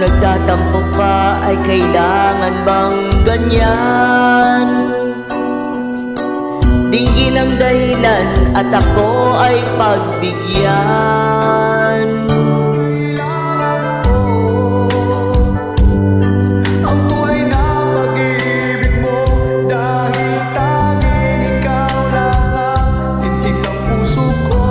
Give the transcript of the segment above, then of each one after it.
nagtatampo pa, ay kailangan bang ganyan? Tingin ang dahilan at ako ay pagbigyan. Ang tunay na pag-ibig mo, dahil tanging ikaw lang ang titik ng puso ko.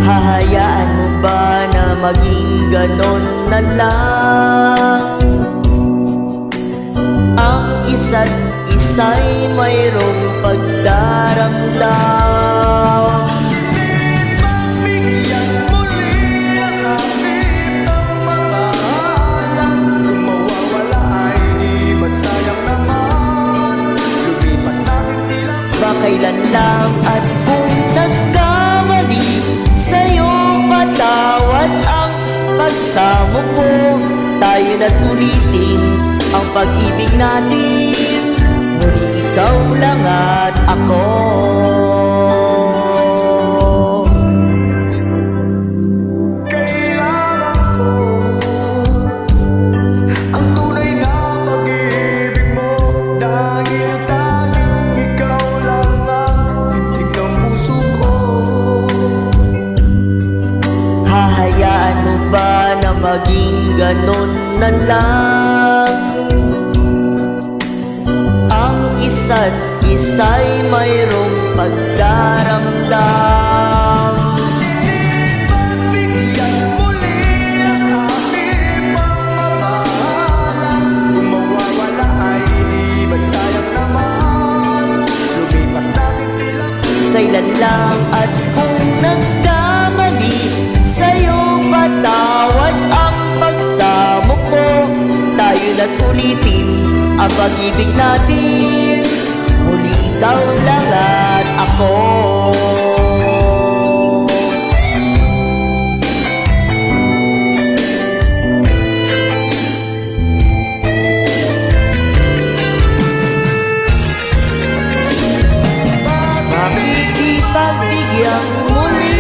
Hahayaan mo ba na maging ganon na lang? Ang isa't isa'y mayroong pagdaramdam. Bigyan muli ang aking pagmamahalan. Kung mawawala ay di ba't sayang naman? Lumipas natin tila Ba kailan lang at kung nagkamali, sa'yo patawad ang pagsamo ko. Tayo na't ulitin ang pag-ibig natin. Muli ikaw lang at ako. kailangan ko. Ang tunay na pag-ibig mo, dahil tanging ikaw lang ang titik ng puso ko. Hahayaan mo ba na maging ganon na lang? Ang isa't isa'y mayroong pagdaramdam. Bigyan muli ang aking pagmamahalan. Kung mawawala ay di ba't sayang naman? Lumipas natin tila Kailan lang at kung nagkamali, sa'yo patawad ang pagsamo ko. Tayo na't ulitin ang pag-ibig natin. Muli ikaw lang at ako. Makikipagbigyan muli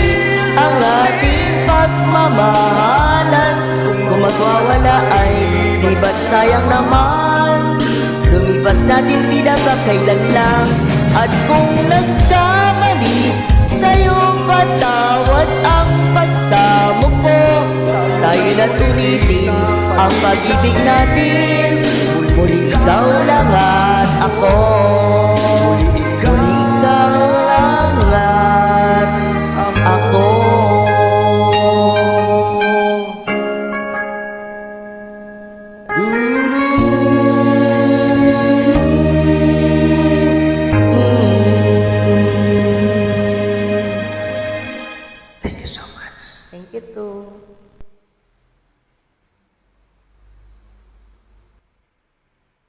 ang ating pagmamahalan. Kung magwawala ay di ba't sayang naman? Lumipas natin tila ba kailan lang. At kung nagkamali, sa'yo patawad ang pagsamo ko. Tayo na't ulitin ang pag-ibig natin. Muli ikaw lang at ako.